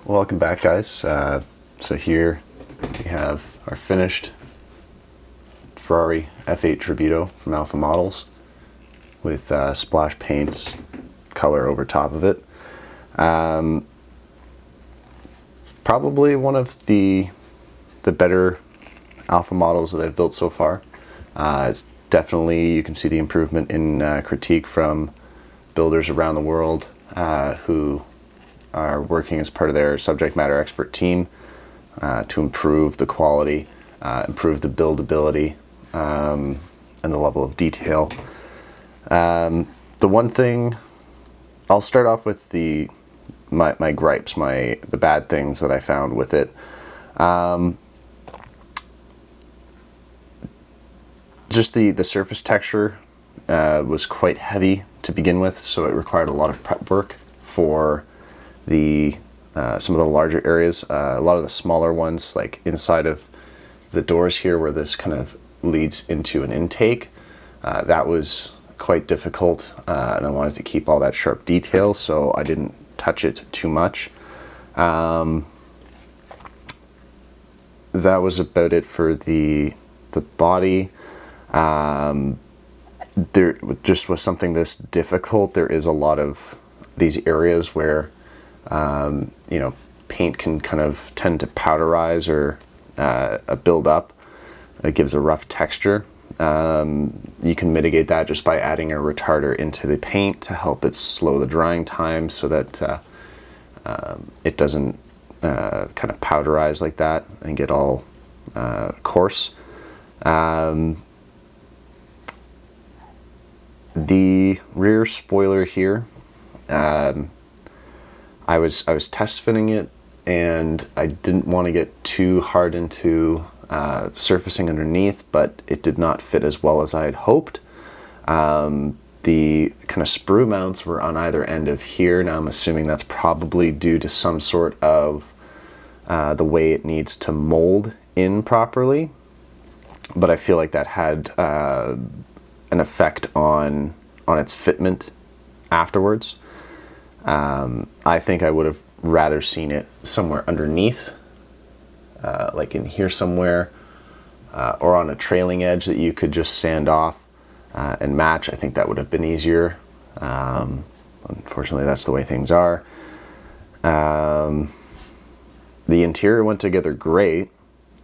Welcome back, guys. So here we have our finished Ferrari F8 Tributo from Alpha Models with splash paints color over top of it. Probably one of the better Alpha models that I've built so far. It's definitely, you can see the improvement in critique from builders around the world who are working as part of their subject matter expert team to improve the quality, improve the buildability, and the level of detail. The one thing, I'll start off with my gripes, the bad things that I found with it. Just the surface texture was quite heavy to begin with, so it required a lot of prep work for some of the larger areas. A lot of the smaller ones, like inside of the doors here where this kind of leads into an intake, that was quite difficult, and I wanted to keep all that sharp detail, so I didn't touch it too much. That was about it for the body. There just was something this difficult. There is a lot of these areas where you know, paint can kind of tend to powderize or build up. It gives a rough texture. You can mitigate that just by adding a retarder into the paint to help it slow the drying time so that it doesn't kind of powderize like that and get all coarse. The rear spoiler here, I was test fitting it, and I didn't want to get too hard into surfacing underneath, but it did not fit as well as I had hoped. The kind of sprue mounts were on either end of here. Now I'm assuming that's probably due to some sort of the way it needs to mold in properly, but I feel like that had an effect on its fitment afterwards. I think I would have rather seen it somewhere underneath, like in here somewhere, or on a trailing edge that you could just sand off and match. I think that would have been easier. Unfortunately, that's the way things are. The interior went together great.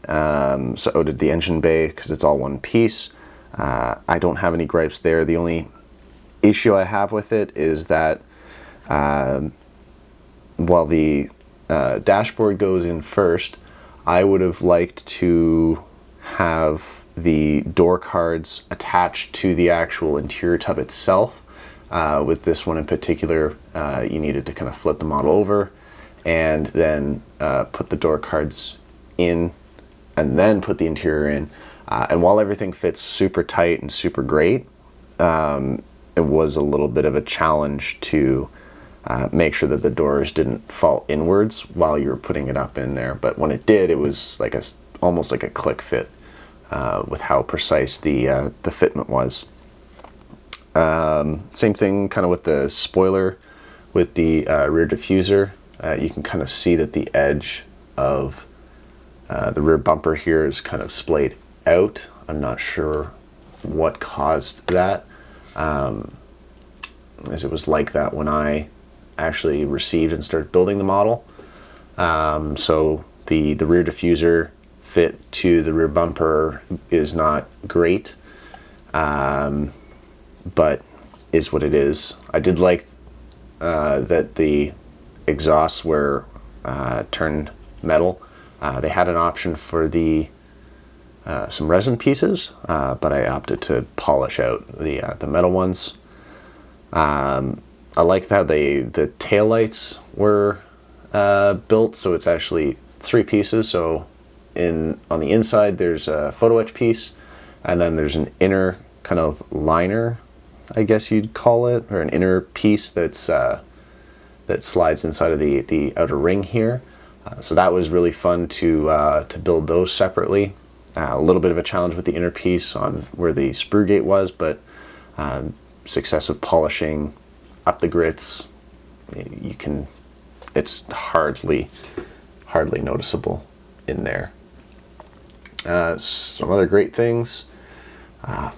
So did the engine bay, because it's all one piece. I don't have any gripes there. The only issue I have with it is that while the dashboard goes in first, I would have liked to have the door cards attached to the actual interior tub itself. With this one in particular, you needed to kind of flip the model over and then put the door cards in and then put the interior in. And while everything fits super tight and super great, it was a little bit of a challenge to make sure that the doors didn't fall inwards while you were putting it up in there. But when it did, it was like almost like a click fit with how precise the fitment was. Same thing kind of with the spoiler, with the rear diffuser. You can kind of see that the edge of the rear bumper here is kind of splayed out. I'm not sure what caused that, as it was like that when I actually received and started building the model. So the rear diffuser fit to the rear bumper is not great, but is what it is. I did like that the exhausts were turned metal. They had an option for some resin pieces, but I opted to polish out the metal ones. I like how the taillights were built, so it's actually 3 pieces. So on the inside there's a photo etch piece, and then there's an inner kind of liner, I guess you'd call it, or an inner piece that slides inside of the outer ring here. So that was really fun to build those separately. A little bit of a challenge with the inner piece on where the sprue gate was, but successive polishing up the grits, you can it's hardly noticeable in there. Some other great things, kind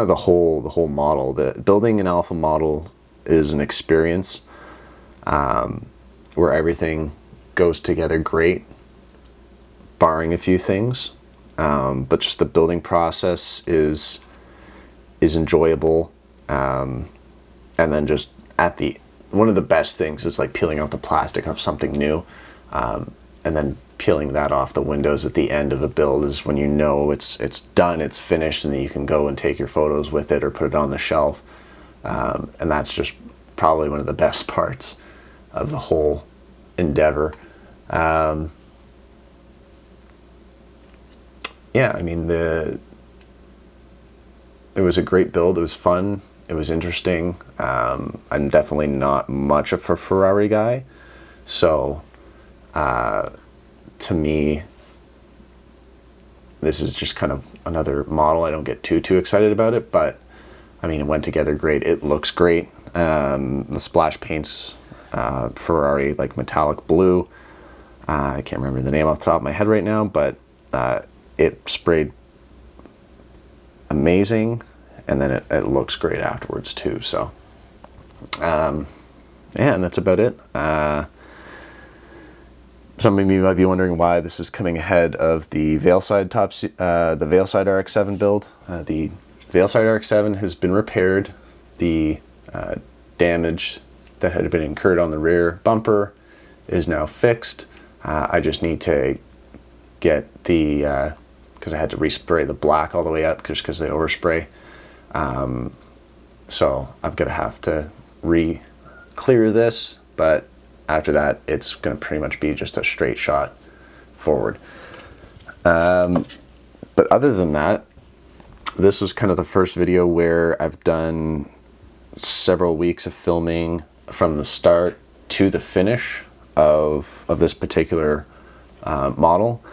of the whole model. Building an alpha model is an experience where everything goes together great, barring a few things, but just the building process is enjoyable, and then just one of the best things is like peeling out the plastic of something new, and then peeling that off the windows at the end of a build is when you know it's done, it's finished, and then you can go and take your photos with it or put it on the shelf, and that's just probably one of the best parts of the whole endeavor. Yeah, I mean, it was a great build. It was fun. It was interesting. I'm definitely not much of a Ferrari guy, so to me, this is just kind of another model. I don't get too excited about it, but I mean, it went together great. It looks great. The splash paints Ferrari like metallic blue. I can't remember the name off the top of my head right now, but it sprayed amazing, and then it looks great afterwards too. So yeah, and that's about it. Some of you might be wondering why this is coming ahead of the Veilside the Veilside RX-7 build. The Veilside RX-7 has been repaired. The damage that had been incurred on the rear bumper is now fixed. I just need to get the because I had to respray the black all the way up just because they overspray. So I'm gonna have to re-clear this, but after that it's gonna pretty much be just a straight shot forward. But other than that, this was kind of the first video where I've done several weeks of filming from the start to the finish of this particular model.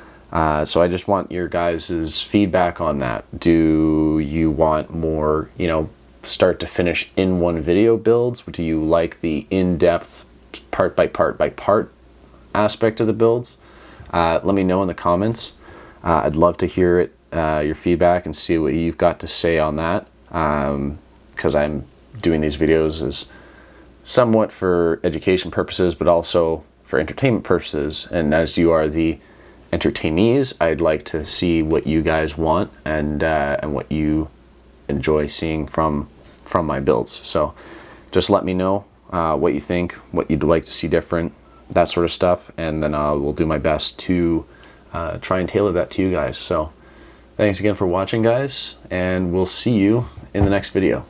So I just want your guys' feedback on that. Do you want more, you know, start to finish in one video builds? Do you like the in-depth part by part aspect of the builds? Let me know in the comments. I'd love to hear it, your feedback, and see what you've got to say on that, because I'm doing these videos as somewhat for education purposes, but also for entertainment purposes. And as you are the entertainees, I'd like to see what you guys want and what you enjoy seeing from my builds. So just let me know what you think, what you'd like to see different, that sort of stuff, and then I will do my best to try and tailor that to you guys. So thanks again for watching, guys, and we'll see you in the next video.